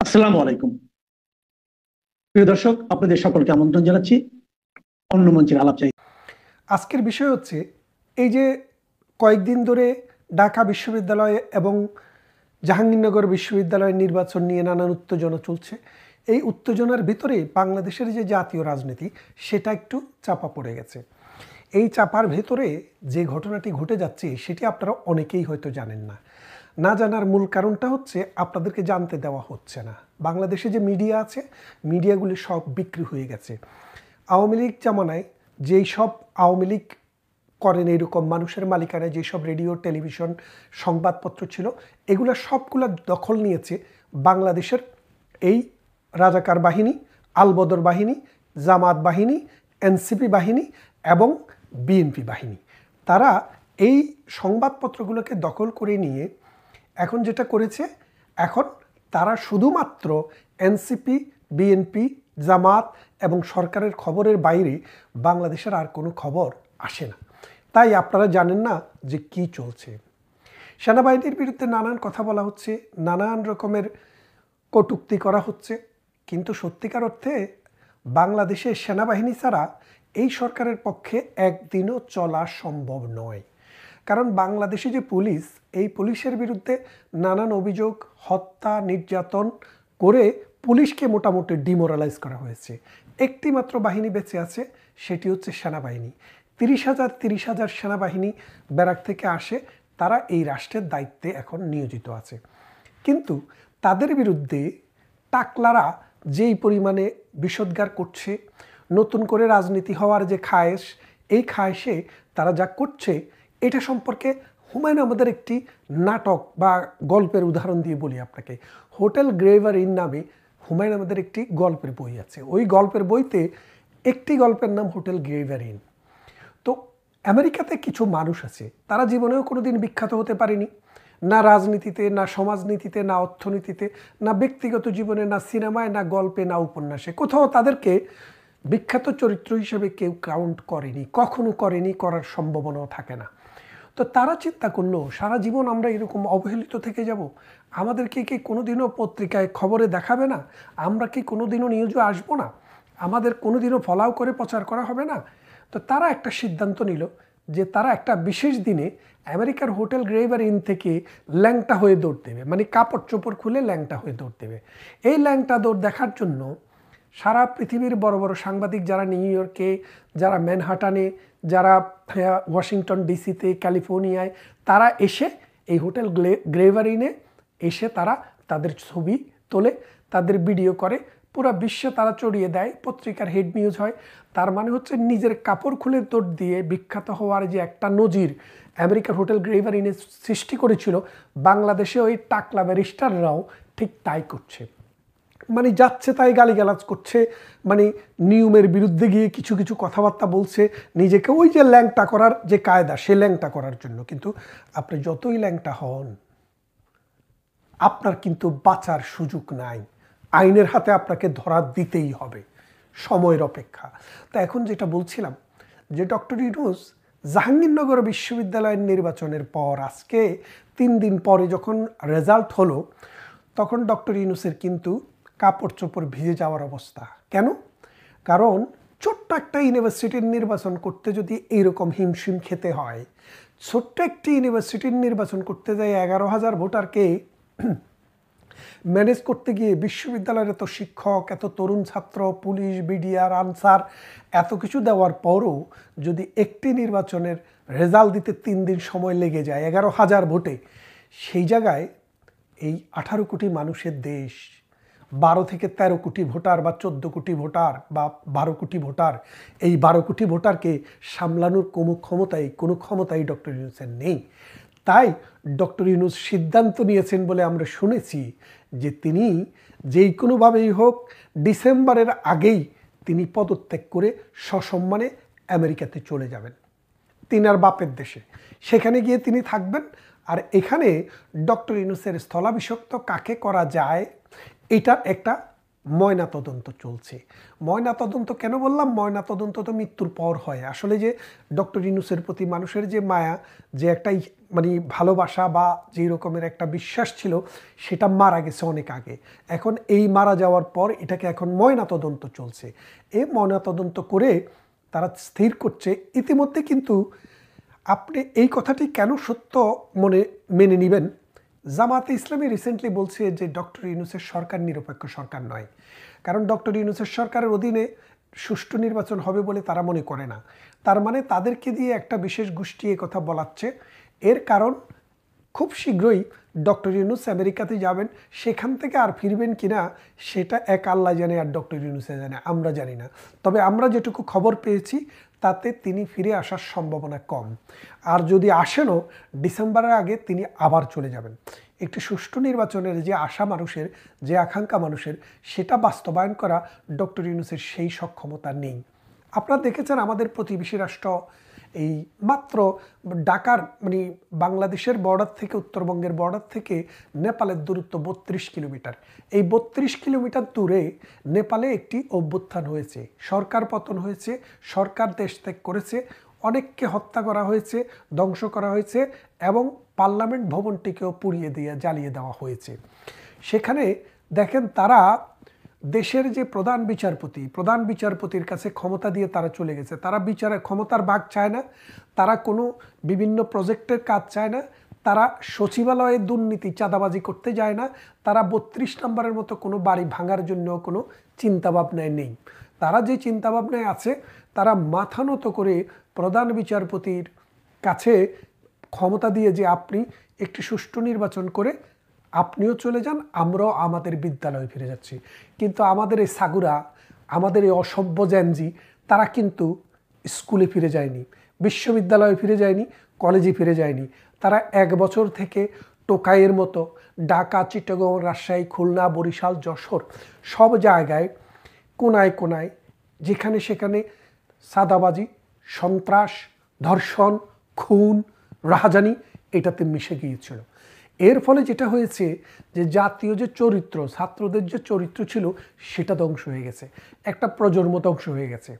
আসসালামু আলাইকুম। প্রিয় দর্শক, আপনাদের সকলকে আমন্ত্রণ জানাচ্ছি অন্য মঞ্চের আলাপ চাই। আজকের বিষয় হচ্ছে এই যে কয়েকদিন ধরে ঢাকা বিশ্ববিদ্যালয় এবং জাহাঙ্গীরনগর বিশ্ববিদ্যালয়ের নির্বাচন নিয়ে নানান উত্তেজনা চলছে। এই উত্তেজনার ভিতরে বাংলাদেশের যে জাতীয় রাজনীতি সেটা একটু চাপা পড়ে গেছে। এই চাপার ভেতরে যে ঘটনাটি ঘটে যাচ্ছে সেটি আপনারা অনেকেই হয়তো জানেন না। না জানার মূল কারণটা হচ্ছে আপনাদেরকে জানতে দেওয়া হচ্ছে না। বাংলাদেশে যে মিডিয়া আছে, মিডিয়াগুলি সব বিক্রি হয়ে গেছে। আওয়ামী লীগ জামানায় যেই সব আওয়ামী লীগ করেন এইরকম মানুষের মালিকানায় যেসব রেডিও, টেলিভিশন, সংবাদপত্র ছিল, এগুলো সবগুলো দখল নিয়েছে বাংলাদেশের এই রাজাকার বাহিনী, আলবদর বাহিনী, জামাত বাহিনী, এনসিপি বাহিনী এবং বিএনপি বাহিনী। তারা এই সংবাদপত্রগুলোকে দখল করে নিয়ে এখন যেটা করেছে, এখন তারা শুধুমাত্র এনসিপি, বিএনপি, জামাত এবং সরকারের খবরের বাইরে বাংলাদেশের আর কোনো খবর আসে না। তাই আপনারা জানেন না যে কি চলছে। সেনাবাহিনীর বিরুদ্ধে নানান কথা বলা হচ্ছে, নানান রকমের কটূক্তি করা হচ্ছে, কিন্তু সত্যিকার অর্থে বাংলাদেশের সেনাবাহিনী ছাড়া এই সরকারের পক্ষে একদিনও চলা সম্ভব নয়। কারণ বাংলাদেশে যে পুলিশ, এই পুলিশের বিরুদ্ধে নানান অভিযোগ, হত্যা, নির্যাতন করে পুলিশকে মোটামুটি ডিমোরালাইজ করা হয়েছে। একটি মাত্র বাহিনী বেঁচে আছে, সেটি হচ্ছে সেনাবাহিনী। 30,000 সেনাবাহিনী ব্যারাক থেকে আসে, তারা এই রাষ্ট্রের দায়িত্বে এখন নিয়োজিত আছে। কিন্তু তাদের বিরুদ্ধে টাকলারা যেই পরিমাণে বিষোদ্গার করছে, নতুন করে রাজনীতি হওয়ার যে খায়েশ, এই খায়েশে তারা যা করছে, এটা সম্পর্কে হুমায়ুন আহমেদের একটি নাটক বা গল্পের উদাহরণ দিয়ে বলি আপনাকে। হোটেল গ্রেভার ইন নামে হুমায়ুন আহমেদের একটি গল্পের বই আছে। ওই গল্পের বইতে একটি গল্পের নাম হোটেল গ্রেভার ইন। তো আমেরিকাতে কিছু মানুষ আছে, তারা জীবনেও কোনোদিন বিখ্যাত হতে পারেনি, না রাজনীতিতে, না সমাজনীতিতে, না অর্থনীতিতে, না ব্যক্তিগত জীবনে, না সিনেমায়, না গল্পে, না উপন্যাসে। কোথাও তাদেরকে বিখ্যাত চরিত্র হিসেবে কেউ কাউন্ট করেনি, কখনো করেনি, করার সম্ভাবনাও থাকে না। তো তারা চিন্তা করলো, সারা জীবন আমরা এরকম অবহেলিত থেকে যাব? আমাদেরকে কি কোনোদিনও পত্রিকায় খবরে দেখাবে না? আমরা কি কোনোদিনও নিউজে আসবো না? আমাদের কোনোদিনও ফলাও করে প্রচার করা হবে না? তো তারা একটা সিদ্ধান্ত নিল যে তারা একটা বিশেষ দিনে আমেরিকার হোটেল গ্রেভার ইন থেকে ল্যাংটা হয়ে দৌড় দেবে, মানে কাপড় চোপড় খুলে ল্যাংটা হয়ে দৌড় দেবে। এই ল্যাংটা দৌড় দেখার জন্য সারা পৃথিবীর বড় বড় সাংবাদিক, যারা নিউ ইয়র্কে, যারা ম্যানহাটানে, যারা ওয়াশিংটন ডিসিতে, ক্যালিফোর্নিয়ায়, তারা এসে এই হোটেল গ্রেভার ইনে এসে তারা তাদের ছবি তোলে, তাদের ভিডিও করে, পুরো বিশ্বে তারা ছড়িয়ে দেয়, পত্রিকার হেড নিউজ হয়। তার মানে হচ্ছে নিজের কাপড় খুলে দৌড় দিয়ে বিখ্যাত হওয়ার যে একটা নজির আমেরিকার হোটেল গ্রেভার ইনে সৃষ্টি করেছিল, বাংলাদেশে ওই টাকলা ব্যারিস্টাররাও ঠিক তাই করছে। মানে যাচ্ছে তাই গালিগালাজ করছে, মানে নিয়মের বিরুদ্ধে গিয়ে কিছু কিছু কথাবার্তা বলছে, নিজেকে ওই যে ল্যাংটা করার যে কায়দা, সে ল্যাংটা করার জন্য। কিন্তু আপনি যতই ল্যাংটা হন, আপনার কিন্তু বাঁচার সুযোগ নাই। আইনের হাতে আপনাকে ধরা দিতেই হবে, সময়ের অপেক্ষা। তো এখন যেটা বলছিলাম, যে ডক্টর ইউনূস জাহাঙ্গীরনগর বিশ্ববিদ্যালয়ের নির্বাচনের পর আজকে 3 দিন পরে যখন রেজাল্ট হলো, তখন ডক্টর ইউনূসের কিন্তু কাপড় চোপড় ভিজে যাওয়ার অবস্থা। কেন? কারণ ছোট্ট একটা ইউনিভার্সিটির নির্বাচন করতে যদি এইরকম হিমশিম খেতে হয়, ছোট্ট একটি ইউনিভার্সিটির নির্বাচন করতে যায় 11,000 ভোটারকে ম্যানেজ করতে গিয়ে, বিশ্ববিদ্যালয়ের এত শিক্ষক, এত তরুণ ছাত্র, পুলিশ, বিডিআর, আনসার, এত কিছু দেওয়ার পরও যদি একটি নির্বাচনের রেজাল্ট দিতে 3 দিন সময় লেগে যায় 11,000 ভোটে, সেই জায়গায় এই 18 কোটি মানুষের দেশ, 12 থেকে 13 কোটি ভোটার বা 14 কোটি ভোটার বা 12 কোটি ভোটার, এই 12 কোটি ভোটারকে সামলানোর কোনো ক্ষমতাই ডক্টর ইউনূসের নেই। তাই ডক্টর ইউনূস সিদ্ধান্ত নিয়েছেন বলে আমরা শুনেছি যে তিনি যেই কোনোভাবেই হোক ডিসেম্বরের আগেই তিনি পদত্যাগ করে সসম্মানে আমেরিকাতে চলে যাবেন, তিনার বাপের দেশে। সেখানে গিয়ে তিনি থাকবেন। আর এখানে ডক্টর ইউনূসের স্থলাভিষিক্ত কাকে করা যায়, এটার একটা ময়নাতদন্ত চলছে। ময়নাতদন্ত কেন বললাম? ময়নাতদন্ত তো মৃত্যুর পর হয়। আসলে যে ডক্টর ইউনূসের প্রতি মানুষের যে মায়া, যে একটা মানে ভালোবাসা বা যে রকমের একটা বিশ্বাস ছিল, সেটা মারা গেছে অনেক আগে। এখন এই মারা যাওয়ার পর এটাকে এখন ময়নাতদন্ত চলছে। এই ময়নাতদন্ত করে তারা স্থির করছে। ইতিমধ্যে কিন্তু আপনি এই কথাটি কেন সত্য মেনে নেবেন? জামাতে ইসলামী রিসেন্টলি বলছে যে ডক্টর ইউনূসের সরকার নিরপেক্ষ সরকার নয়, কারণ ডক্টর ইউনূসের সরকারের অধীনে সুষ্ঠু নির্বাচন হবে বলে তারা মনে করে না। তার মানে তাদেরকে দিয়ে একটা বিশেষ গোষ্ঠী এ কথা বলাচ্ছে। এর কারণ খুব শীঘ্রই ডক্টর ইউনূস আমেরিকাতে যাবেন, সেখান থেকে আর ফিরবেন কিনা সেটা এক আল্লাহ জানে আর ডক্টর ইউনূসে জানে, আমরা জানি না। তবে আমরা যেটুকু খবর পেয়েছি তাতে তিনি ফিরে আসার সম্ভাবনা কম। আর যদি আসেনও, ডিসেম্বরের আগে তিনি আবার চলে যাবেন। একটি সুষ্ঠু নির্বাচনের যে আশা মানুষের, যে আকাঙ্ক্ষা মানুষের, সেটা বাস্তবায়ন করা ডক্টর ইউনূসের সেই সক্ষমতা নেই। আপনারা দেখেছেন আমাদের প্রতিবেশী রাষ্ট্র এই মাত্র ঢাকার মানে বাংলাদেশের বর্ডার থেকে, উত্তরবঙ্গের বর্ডার থেকে নেপালের দূরত্ব 32 কিলোমিটার। এই 32 কিলোমিটার দূরে নেপালে একটি অভ্যুত্থান হয়েছে, সরকার পতন হয়েছে, সরকার দেশ ত্যাগ করেছে, অনেককে হত্যা করা হয়েছে, ধ্বংস করা হয়েছে এবং পার্লামেন্ট ভবনটিকেও পুড়িয়ে দিয়ে জ্বালিয়ে দেওয়া হয়েছে। সেখানে দেখেন তারা দেশের যে প্রধান বিচারপতির কাছে ক্ষমতা দিয়ে তারা চলে গেছে। তারা বিচারের ক্ষমতার ভাগ চায় না, তারা কোনো বিভিন্ন প্রজেক্টের কাজ চায় না, তারা সচিবালয়ে দুর্নীতি চাঁদাবাজি করতে যায় না, তারা 32 নম্বরের মতো কোনো বাড়ি ভাঙার জন্য কোনো চিন্তাভাবনায় নেই। তারা যে চিন্তাভাবনায় আছে, তারা মাথা নত করে প্রধান বিচারপতির কাছে ক্ষমতা দিয়ে যে আপনি একটি সুষ্ঠু নির্বাচন করে আপনিও চলে যান, আমরাও আমাদের বিদ্যালয়ে ফিরে যাচ্ছি। কিন্তু আমাদের এই সাগুরা, আমাদের এই অসভ্য জ্যানজি, তারা কিন্তু স্কুলে ফিরে যায়নি, বিশ্ববিদ্যালয়ে ফিরে যায়নি, কলেজে ফিরে যায়নি। তারা 1 বছর থেকে টোকাইয়ের মতো ঢাকা, চিটাগং, রাজশাহী, খুলনা, বরিশাল, যশোর সব জায়গায় কোনায় কোনায় যেখানে সেখানে সাদাবাজি, সন্ত্রাস, ধর্ষণ, খুন, রাহাজানি এটাতে মিশে গিয়েছিল। এর ফলে যেটা হয়েছে যে জাতীয় যে চরিত্র, ছাত্রদের যে চরিত্র ছিল, সেটা ধ্বংস হয়ে গেছে, একটা প্রজন্ম ধ্বংস হয়ে গেছে।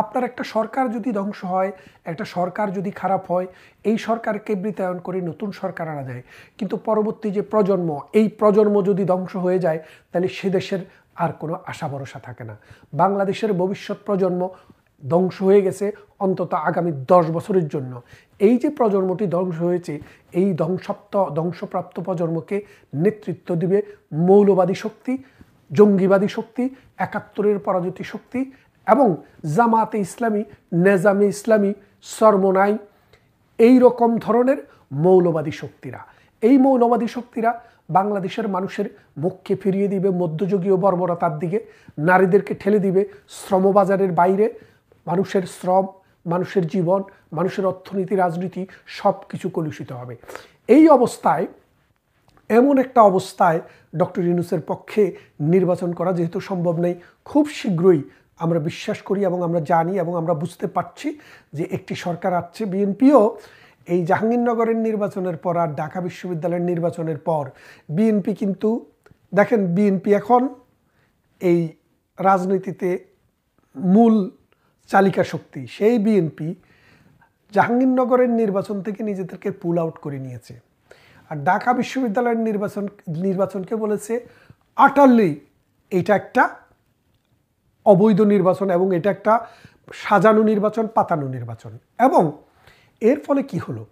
আপনার একটা সরকার যদি ধ্বংস হয়, একটা সরকার যদি খারাপ হয়, এই সরকারকে বৃতায়ন করে নতুন সরকার আনা যায়, কিন্তু পরবর্তী যে প্রজন্ম, এই প্রজন্ম যদি ধ্বংস হয়ে যায়, তাহলে সে দেশের আর কোনো আশা ভরসা থাকে না। বাংলাদেশের ভবিষ্যৎ প্রজন্ম ধ্বংস হয়ে গেছে অন্তত আগামী 10 বছরের জন্য। এই যে প্রজন্মটি ধ্বংস হয়েছে, এই ধ্বংসপ্রাপ্ত প্রজন্মকে নেতৃত্ব দিবে মৌলবাদী শক্তি, জঙ্গিবাদী শক্তি, 71-এর পরাজিত শক্তি এবং জামাতে ইসলামী, নেজামে ইসলামী, সরমনাই, এই রকম ধরনের মৌলবাদী শক্তিরা। এই মৌলবাদী শক্তিরা বাংলাদেশের মানুষের মুখকে ফিরিয়ে দিবে মধ্যযুগীয় বর্বরতার দিকে, নারীদেরকে ঠেলে দিবে শ্রমবাজারের বাইরে। মানুষের শ্রম, মানুষের জীবন, মানুষের অর্থনীতি, রাজনীতি সব কিছু কলুষিত হবে। এই অবস্থায়, এমন একটা অবস্থায় ডক্টর ইউনূসের পক্ষে নির্বাচন করা যেহেতু সম্ভব নেই, খুব শীঘ্রই আমরা বিশ্বাস করি এবং আমরা জানি এবং আমরা বুঝতে পারছি যে একটি সরকার আসছে। বিএনপিও এই জাহাঙ্গীরনগরের নির্বাচনের পর আর ঢাকা বিশ্ববিদ্যালয়ের নির্বাচনের পর বিএনপি কিন্তু দেখেন, বিএনপি এখন এই রাজনীতিতে মূল চালিকা শক্তি। সেই বিএনপি জাহাঙ্গীরনগরের নির্বাচন থেকে নিজেদেরকে পুল আউট করে নিয়েছে, আর ঢাকা বিশ্ববিদ্যালয়ের নির্বাচনকে বলেছে আটারলি এটা একটা অবৈধ নির্বাচন এবং এটা একটা সাজানো নির্বাচন, পাতানো নির্বাচন। এবং এর ফলে কি হলো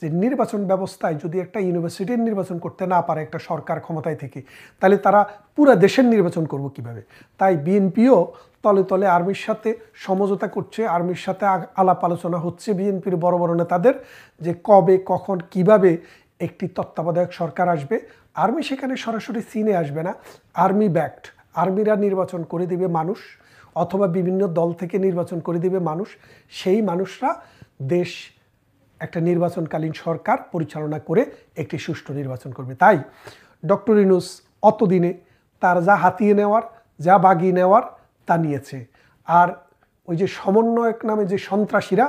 যে নির্বাচন ব্যবস্থায় যদি একটা ইউনিভার্সিটির নির্বাচন করতে না পারে একটা সরকার ক্ষমতায় থেকে, তাহলে তারা পুরো দেশের নির্বাচন করব কিভাবে? তাই বিএনপিও তলে তলে আর্মির সাথে সমঝোতা করছে, আর্মির সাথে আলাপ আলোচনা হচ্ছে বিএনপির বড় বড় নেতাদের, যে কবে, কখন, কিভাবে একটি তত্ত্বাবধায়ক সরকার আসবে। আর্মি সেখানে সরাসরি সিনে আসবে না, আর্মি ব্যাকড, আর্মিরা নির্বাচন করে দিবে মানুষ, অথবা বিভিন্ন দল থেকে নির্বাচন করে দিবে মানুষ। সেই মানুষরা দেশ একটা নির্বাচনকালীন সরকার পরিচালনা করে একটি সুষ্ঠু নির্বাচন করবে। তাই ডক্টর ইউনূস অতদিনে তার যা হাতিয়ে নেওয়ার, যা বাগিয়ে নেওয়ার তা নিয়েছে। আর ওই যে সমন্বয়ক নামে যে সন্ত্রাসীরা,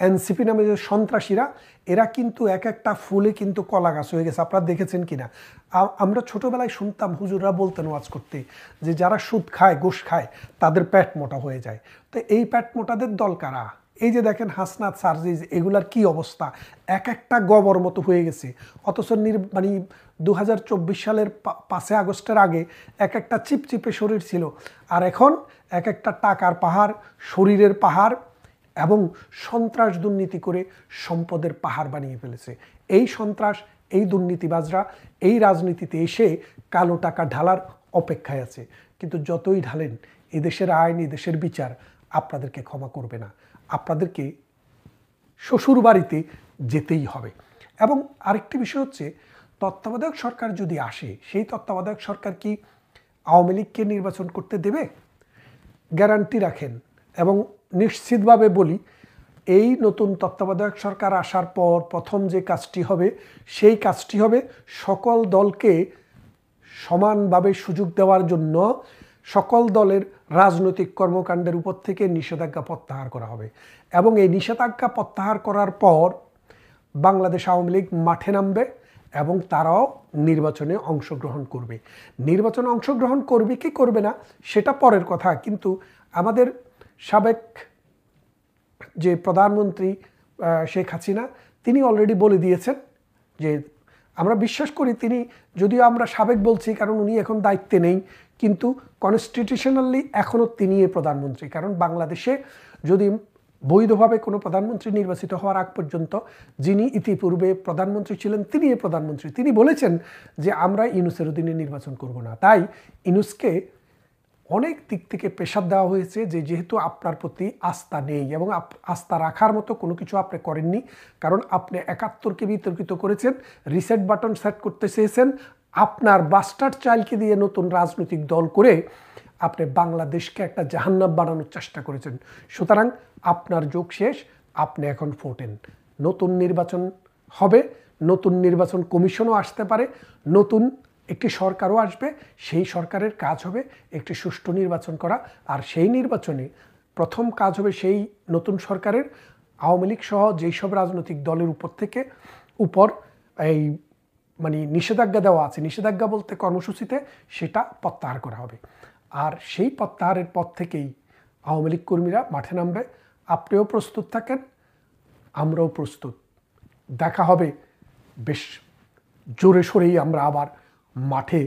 এনসিপি নামে যে সন্ত্রাসীরা, এরা কিন্তু এক একটা ফুলে কিন্তু কলা গাছ হয়ে গেছে। আপনারা দেখেছেন কিনা? আমরা ছোটবেলায় শুনতাম, হুজুররা বলতেন ওয়াজ করতে, যে যারা সুদ খায়, ঘুষ খায়, তাদের পেট মোটা হয়ে যায়। তো এই পেট মোটাদের দল কারা? এই যে দেখেন হাসনাত, সার্জিজ, এগুলার কি অবস্থা, এক একটা গবর মতো হয়ে গেছে। অথচ 2024 সালের 5 আগস্টের আগে এক একটা চিপচিপে শরীর ছিল, আর এখন এক একটা টাকার পাহাড়, শরীরের পাহাড় এবং সন্ত্রাস দুর্নীতি করে সম্পদের পাহাড় বানিয়ে ফেলেছে। এই সন্ত্রাস, এই দুর্নীতিবাজরা এই রাজনীতিতে এসে কালো টাকা ঢালার অপেক্ষায় আছে। কিন্তু যতই ঢালেন, এদেশের আইন, এদেশের বিচার আপনাদেরকে ক্ষমা করবে না। আপনাদেরকে শ্বশুর বাড়িতে যেতেই হবে। এবং আরেকটি বিষয় হচ্ছে, তত্ত্বাবধায়ক সরকার যদি আসে, সেই তত্ত্বাবধায়ক সরকার কি আওয়ামী লীগকে নির্বাচন করতে দেবে? গ্যারান্টি রাখেন। এবং নিশ্চিতভাবে বলি, এই নতুন তত্ত্বাবধায়ক সরকার আসার পর প্রথম যে কাজটি হবে, সেই কাজটি হবে সকল দলকে সমানভাবে সুযোগ দেওয়ার জন্য সকল দলের রাজনৈতিক কর্মকাণ্ডের উপর থেকে নিষেধাজ্ঞা প্রত্যাহার করা হবে। এবং এই নিষেধাজ্ঞা প্রত্যাহার করার পর বাংলাদেশ আওয়ামী লীগ মাঠে নামবে এবং তারাও নির্বাচনে অংশগ্রহণ করবে। নির্বাচনে অংশগ্রহণ করবে কি করবে না সেটা পরের কথা, কিন্তু আমাদের সাবেক যে প্রধানমন্ত্রী শেখ হাসিনা, তিনি অলরেডি বলে দিয়েছেন যে, আমরা বিশ্বাস করি তিনি, যদিও আমরা সাবেক বলছি কারণ উনি এখন দায়িত্বে নেই, কিন্তু কনস্টিটিউশনালি এখনও তিনি প্রধানমন্ত্রী। কারণ বাংলাদেশে যদি বৈধভাবে কোনো প্রধানমন্ত্রী নির্বাচিত হওয়ার আগ পর্যন্ত যিনি ইতিপূর্বে প্রধানমন্ত্রী ছিলেন, তিনি প্রধানমন্ত্রী। তিনি বলেছেন যে আমরা ইউনূসের অধীনে নির্বাচন করব না। তাই ইউনূসকে অনেক দিক থেকে প্রেশার দেওয়া হয়েছে যে যেহেতু আপনার প্রতি আস্থা নেই এবং আস্থা রাখার মতো কোনো কিছু আপনি করেননি, কারণ আপনি 71কে বিতর্কিত করেছেন, রিসেট বাটন সেট করতে চেয়েছেন, আপনার বাস্টার্ড চাইল্ডকে দিয়ে নতুন রাজনৈতিক দল করে আপনি বাংলাদেশকে একটা জাহান্নাম বানানোর চেষ্টা করেছেন। সুতরাং আপনার যোগ শেষ, আপনি এখন ফোটেন। নতুন নির্বাচন হবে, নতুন নির্বাচন কমিশনও আসতে পারে, নতুন একটি সরকারও আসবে। সেই সরকারের কাজ হবে একটি সুষ্ঠু নির্বাচন করা। আর সেই নির্বাচনে প্রথম কাজ হবে সেই নতুন সরকারের আওয়ামী লীগ সহ যেই সব রাজনৈতিক দলের উপর এই নিষেধাজ্ঞা দেওয়া আছে, নিষেধাজ্ঞা বলতে কর্মসূচিতে, সেটা প্রত্যাহার করা হবে। আর সেই প্রত্যাহারের পর থেকেই আওয়ামী লীগ কর্মীরা মাঠে নামবে। আপনিও প্রস্তুত থাকেন, আমরাও প্রস্তুত। দেখা হবে বেশ জোরে সোরেই আমরা আবার মাঠে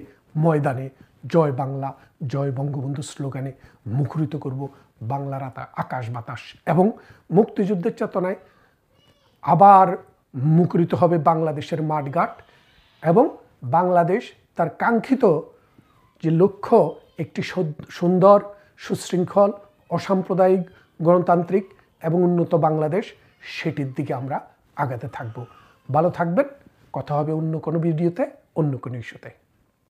ময়দানে জয় বাংলা, জয় বঙ্গবন্ধু স্লোগানে মুখরিত করব বাংলার আকাশ বাতাস, এবং মুক্তিযুদ্ধের চেতনায় আবার মুখরিত হবে বাংলাদেশের মাঠঘাট, এবং বাংলাদেশ তার কাঙ্ক্ষিত যে লক্ষ্য, একটি সুন্দর, সুশৃঙ্খল, অসাম্প্রদায়িক, গণতান্ত্রিক এবং উন্নত বাংলাদেশ, সেটির দিকে আমরা আগাতে থাকব। ভালো থাকবেন। কথা হবে অন্য কোনো ভিডিওতে, অন্য কোনো ইস্যুতে।